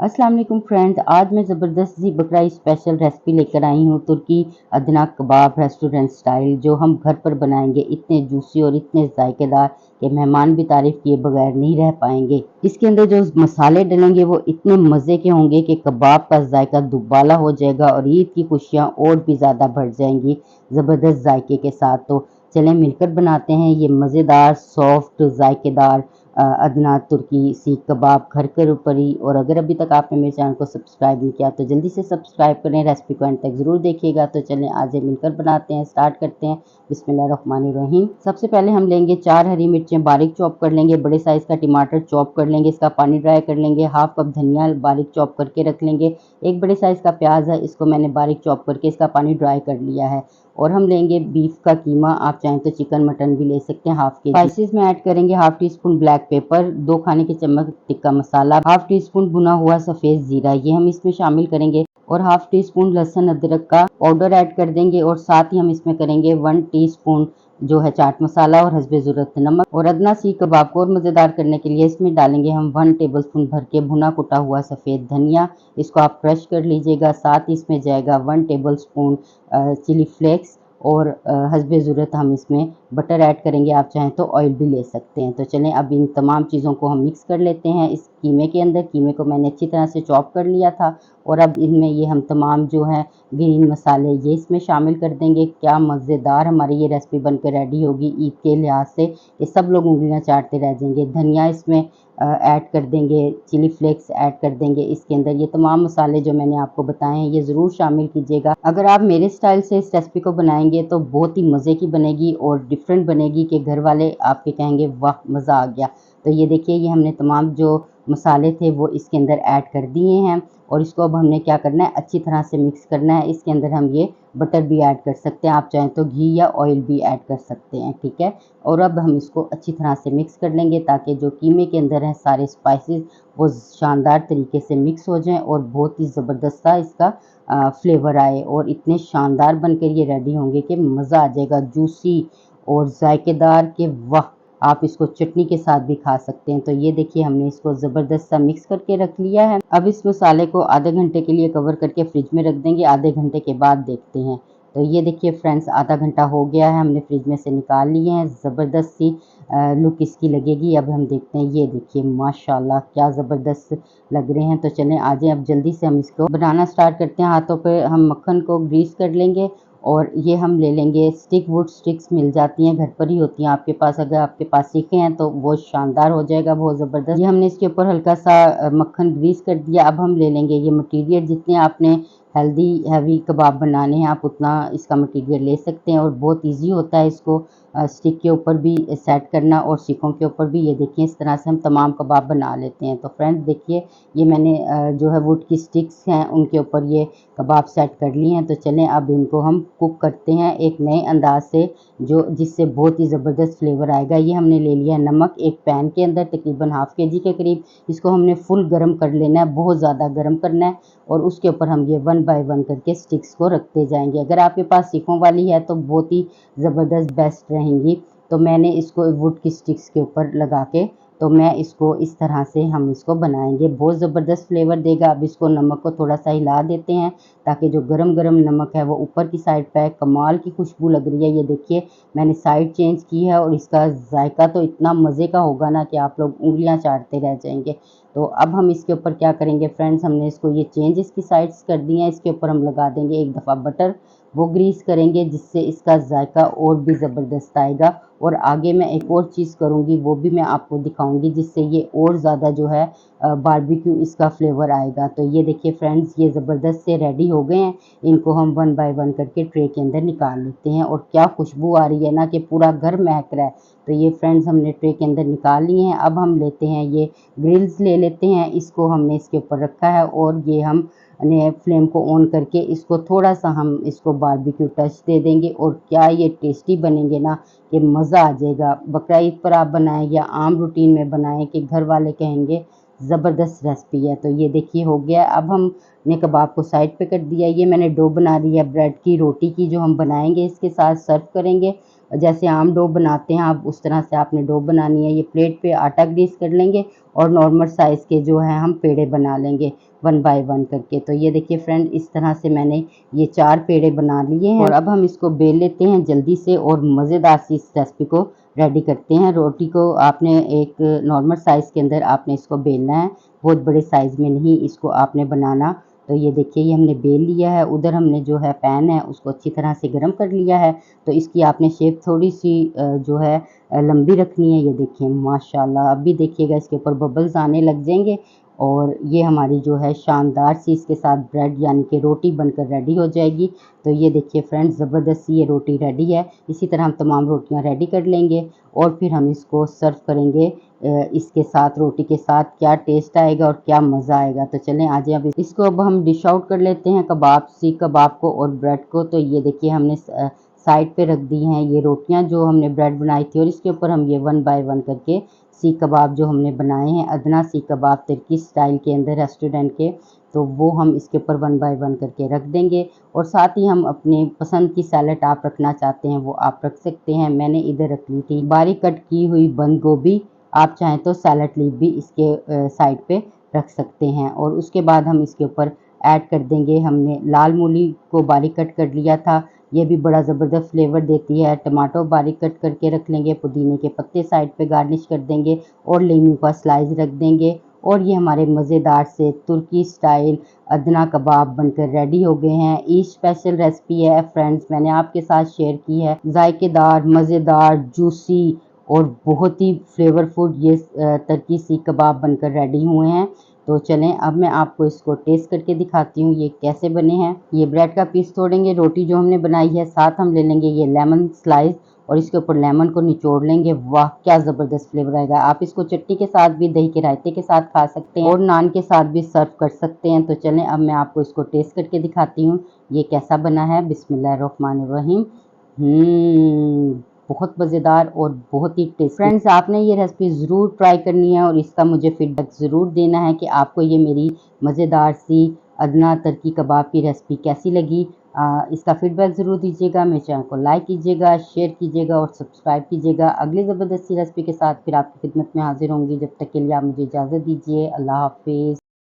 अस्सलाम वालेकुम फ्रेंड्स, आज मैं ज़बरदस्त सी बकरा स्पेशल रेसिपी लेकर आई हूँ तुर्की अदना कबाब रेस्टोरेंट स्टाइल, जो हम घर पर बनाएंगे। इतने जूसी और इतने जायकेदार कि मेहमान भी तारीफ किए बगैर नहीं रह पाएंगे। इसके अंदर जो मसाले डलेंगे वो इतने मज़े के होंगे कि कबाब का जायका दुबाला हो जाएगा और ईद की खुशियाँ और भी ज़्यादा बढ़ जाएंगी ज़बरदस्त जायके के साथ। तो चलें मिलकर बनाते हैं ये मज़ेदार सॉफ्ट जायकेदार अदना तुर्की सीख कबाब घर के ऊपर ही। और अगर अभी तक आपने मेरे चैनल को सब्सक्राइब नहीं किया तो जल्दी से सब्सक्राइब करें, रेसिपी को एंड तक ज़रूर देखिएगा। तो चलें आज मिलकर बनाते हैं, स्टार्ट करते हैं। बिस्मिल्लाहिर्रहमानिर्रहीम। सबसे पहले हम लेंगे 4 हरी मिर्चें बारीक चॉप कर लेंगे, बड़े साइज़ का टमाटर चॉप कर लेंगे, इसका पानी ड्राई कर लेंगे, हाफ कप धनिया बारीक चॉप करके रख लेंगे। एक बड़े साइज़ का प्याज है, इसको मैंने बारीक चॉप करके इसका पानी ड्राई कर लिया है। और हम लेंगे बीफ का कीमा, आप चाहें तो चिकन मटन भी ले सकते हैं, हाफ के जी। स्पाइसेस में ऐड करेंगे half tea spoon black pepper, 2 खाने के चम्मच tikka masala, half tea spoon भुना हुआ सफ़ेद ज़ीरा, ये हम इसमें शामिल करेंगे। और हाफ टी स्पून लहसुन अदरक का पाउडर ऐड कर देंगे। और साथ ही हम इसमें करेंगे 1 टीस्पून जो है चाट मसाला और हस्बे ज़रूरत नमक। और अदना सीख कबाब को और मज़ेदार करने के लिए इसमें डालेंगे हम 1 टेबलस्पून भर के भुना कुटा हुआ सफ़ेद धनिया, इसको आप क्रश कर लीजिएगा। साथ ही इसमें जाएगा 1 टेबलस्पून चिली फ्लेक्स। और हस्बे ज़रूरत हम इसमें बटर ऐड करेंगे, आप चाहें तो ऑयल भी ले सकते हैं। तो चलें अब इन तमाम चीज़ों को हम मिक्स कर लेते हैं इस कीमे के अंदर। कीमे को मैंने अच्छी तरह से चॉप कर लिया था। और अब इनमें ये हम तमाम जो है ग्रीन मसाले ये इसमें शामिल कर देंगे। क्या मज़ेदार हमारी ये रेसिपी बनकर रेडी होगी ईद के लिहाज से, ये सब लोग उंगलियां चाटते रह जाएंगे। धनिया इसमें ऐड कर देंगे, चिली फ्लेक्स ऐड कर देंगे इसके अंदर। ये तमाम मसाले जो मैंने आपको बताए हैं ये ज़रूर शामिल कीजिएगा। अगर आप मेरे स्टाइल से इस रेसिपी को बनाएंगे तो बहुत ही मज़े की बनेगी और डिफरेंट बनेगी कि घर वाले आपके कहेंगे वाह मज़ा आ गया। तो ये देखिए ये हमने तमाम जो मसाले थे वो इसके अंदर ऐड कर दिए हैं। और इसको अब हमने क्या करना है, अच्छी तरह से मिक्स करना है। इसके अंदर हम ये बटर भी ऐड कर सकते हैं, आप चाहें तो घी या ऑयल भी ऐड कर सकते हैं, ठीक है। और अब हम इसको अच्छी तरह से मिक्स कर लेंगे ताकि जो कीमे के अंदर है सारे स्पाइसेस वो शानदार तरीके से मिक्स हो जाएं और बहुत ही ज़बरदस्त सा इसका फ्लेवर आए। और इतने शानदार बनकर ये रेडी होंगे कि मज़ा आ जाएगा, जूसी और जायकेदार के वाह। आप इसको चटनी के साथ भी खा सकते हैं। तो ये देखिए हमने इसको ज़बरदस्त सा मिक्स करके रख लिया है। अब इस मसाले को आधे घंटे के लिए कवर करके फ्रिज में रख देंगे, आधे घंटे के बाद देखते हैं। तो ये देखिए फ्रेंड्स आधा घंटा हो गया है, हमने फ्रिज में से निकाल लिए हैं। ज़बरदस्त सी लुक इसकी लगेगी। अब हम देखते हैं, ये देखिए माशाल्लाह क्या ज़बरदस्त लग रहे हैं। तो चलें आ जाएं अब जल्दी से हम इसको बनाना स्टार्ट करते हैं। हाथों पे हम मक्खन को ग्रीस कर लेंगे और ये हम ले लेंगे स्टिक, वुड स्टिक्स मिल जाती हैं, घर पर ही होती हैं आपके पास। अगर आपके पास सीखे हैं तो बहुत शानदार हो जाएगा, बहुत ज़बरदस्त। ये हमने इसके ऊपर हल्का सा मक्खन ग्रीस कर दिया। अब हम ले लेंगे ये मटीरियल, जितने आपने हेल्दी हैवी कबाब बनाने हैं आप उतना इसका मटीरियल ले सकते हैं। और बहुत ईजी होता है इसको स्टिक के ऊपर भी सेट करना और सीखों के ऊपर भी। ये देखिए इस तरह से हम तमाम कबाब बना लेते हैं। तो फ्रेंड्स देखिए ये मैंने जो है वुड की स्टिक्स हैं उनके ऊपर ये कबाब सेट कर लिए हैं। तो चलें अब इनको हम कुक करते हैं एक नए अंदाज से, जो जिससे बहुत ही ज़बरदस्त फ्लेवर आएगा। ये हमने ले लिया है नमक एक पैन के अंदर, तकरीबन हाफ के जी के करीब। इसको हमने फुल गर्म कर लेना है, बहुत ज़्यादा गर्म करना है। और उसके ऊपर हम ये 1 बाय 1 करके स्टिक्स को रखते जाएंगे। अगर आपके पास सीखों वाली है तो बहुत ही ज़बरदस्त बेस्ट रहेंगी। तो मैंने इसको वुड की स्टिक्स के ऊपर लगा के, तो मैं इसको इस तरह से हम इसको बनाएंगे, बहुत ज़बरदस्त फ्लेवर देगा। अब इसको नमक को थोड़ा सा हिला देते हैं ताकि जो गरम गरम नमक है वो ऊपर की साइड पे कमाल की खुशबू लग रही है। ये देखिए मैंने साइड चेंज की है और इसका जायका तो इतना मज़े का होगा ना कि आप लोग उंगलियां चाटते रह जाएंगे। तो अब हम इसके ऊपर क्या करेंगे फ्रेंड्स, हमने इसको ये चेंज इसकी साइड्स कर दी हैं। इसके ऊपर हम लगा देंगे एक दफ़ा बटर, वो ग्रीस करेंगे जिससे इसका जायका और भी ज़बरदस्त आएगा। और आगे मैं एक और चीज़ करूँगी वो भी मैं आपको दिखाऊंगी जिससे ये और ज़्यादा जो है बारबेक्यू इसका फ्लेवर आएगा। तो ये देखिए फ्रेंड्स ये ज़बरदस्त से रेडी हो गए हैं। इनको हम 1 बाय 1 करके ट्रे के अंदर निकाल लेते हैं। और क्या खुशबू आ रही है ना कि पूरा घर महक रहा है। तो ये फ्रेंड्स हमने ट्रे के अंदर निकाल लिए हैं। अब हम लेते हैं ये ग्रिल्स ले लेते हैं, इसको हमने इसके ऊपर रखा है और ये हम ने फ्लेम को ऑन करके इसको थोड़ा सा हम इसको बारबेक्यू टच दे देंगे। और क्या ये टेस्टी बनेंगे ना कि मज़ा आ जाएगा। बकरा ईद पर आप बनाएं या आम रूटीन में बनाएं कि घर वाले कहेंगे ज़बरदस्त रेसिपी है। तो ये देखिए हो गया। अब हमने कबाब को साइड पे कर दिया। ये मैंने डो बना दिया ब्रेड की रोटी की, जो हम बनाएंगे इसके साथ सर्व करेंगे। जैसे आम डो बनाते हैं आप उस तरह से आपने डो बनानी है। ये प्लेट पे आटा ग्रीस कर लेंगे और नॉर्मल साइज़ के जो है हम पेड़े बना लेंगे 1 बाय 1 करके। तो ये देखिए फ्रेंड, इस तरह से मैंने ये 4 पेड़े बना लिए हैं और अब हम इसको बेल लेते हैं जल्दी से और मज़ेदार सी इस रेसिपी को रेडी करते हैं। रोटी को आपने एक नॉर्मल साइज़ के अंदर आपने इसको बेलना है, बहुत बड़े साइज़ में नहीं इसको आपने बनाना। तो ये देखिए ये हमने बेल लिया है। उधर हमने जो है पैन है उसको अच्छी तरह से गर्म कर लिया है। तो इसकी आपने शेप थोड़ी-सी जो है लंबी रखनी है। ये देखिए माशाल्लाह, अभी देखिएगा इसके ऊपर बबल्स आने लग जाएँगे और ये हमारी जो है शानदार सी इसके साथ ब्रेड यानी कि रोटी बनकर रेडी हो जाएगी। तो ये देखिए फ्रेंड्स, ज़बरदस्त सी ये रोटी रेडी है। इसी तरह हम तमाम रोटियाँ रेडी कर लेंगे और फिर हम इसको सर्व करेंगे इसके साथ, रोटी के साथ। क्या टेस्ट आएगा और क्या मज़ा आएगा। तो चलें आ जाएँ, अब इसको अब हम डिश आउट कर लेते हैं कबाब, सीख कबाब को और ब्रेड को। तो ये देखिए हमने साइड पे रख दी हैं ये रोटियां जो हमने ब्रेड बनाई थी और इसके ऊपर हम ये 1 बाय 1 करके सीख कबाब जो हमने बनाए हैं, अदना सीख कबाब तुर्की स्टाइल के अंदर रेस्टोरेंट के, तो वो हम इसके ऊपर 1 बाय 1 करके रख देंगे। और साथ ही हम अपने पसंद की सैलेड आप रखना चाहते हैं वो आप रख सकते हैं। मैंने इधर रख ली थी बारीक कट की हुई बंद गोभी, आप चाहें तो सैलेड लीफ भी इसके साइड पे रख सकते हैं। और उसके बाद हम इसके ऊपर ऐड कर देंगे, हमने लाल मूली को बारीक कट कर लिया था, ये भी बड़ा ज़बरदस्त फ्लेवर देती है। टमाटो बारीक कट करके रख लेंगे, पुदीने के पत्ते साइड पे गार्निश कर देंगे और लीमू का स्लाइस रख देंगे। और ये हमारे मज़ेदार से तुर्की स्टाइल अदना कबाब बनकर रेडी हो गए हैं। ईद स्पेशल रेसिपी है फ्रेंड्स, मैंने आपके साथ शेयर की है। जायकेदार, मज़ेदार, जूसी और बहुत ही फ्लेवरफुल ये तुर्की सीख कबाब बनकर रेडी हुए हैं। तो चलें अब मैं आपको इसको टेस्ट करके दिखाती हूँ ये कैसे बने हैं। ये ब्रेड का पीस तोड़ेंगे, रोटी जो हमने बनाई है, साथ हम ले लेंगे ये लेमन स्लाइस और इसके ऊपर लेमन को निचोड़ लेंगे। वाह क्या ज़बरदस्त फ्लेवर आएगा। आप इसको चटनी के साथ भी, दही के रायते के साथ खा सकते हैं और नान के साथ भी सर्व कर सकते हैं। तो चलें अब मैं आपको इसको टेस्ट करके दिखाती हूँ ये कैसा बना है। बिस्मिल्लाहिर्रहमानिर्रहीम। बहुत मज़ेदार और बहुत ही टेस्टी। फ्रेंड्स, आपने ये रेसिपी ज़रूर ट्राई करनी है और इसका मुझे फीडबैक ज़रूर देना है कि आपको ये मेरी मज़ेदार सी अदना तुर्की कबाब की रेसिपी कैसी लगी। इसका फीडबैक ज़रूर दीजिएगा। मेरे चैनल को लाइक कीजिएगा, शेयर कीजिएगा और सब्सक्राइब कीजिएगा। अगली ज़बरदस्त सी रेसिपी के साथ फिर आपकी खिदमत में हाजिर होंगी। जब तक के लिए आप मुझे इजाज़त दीजिए। अल्लाह हाफ़िज़।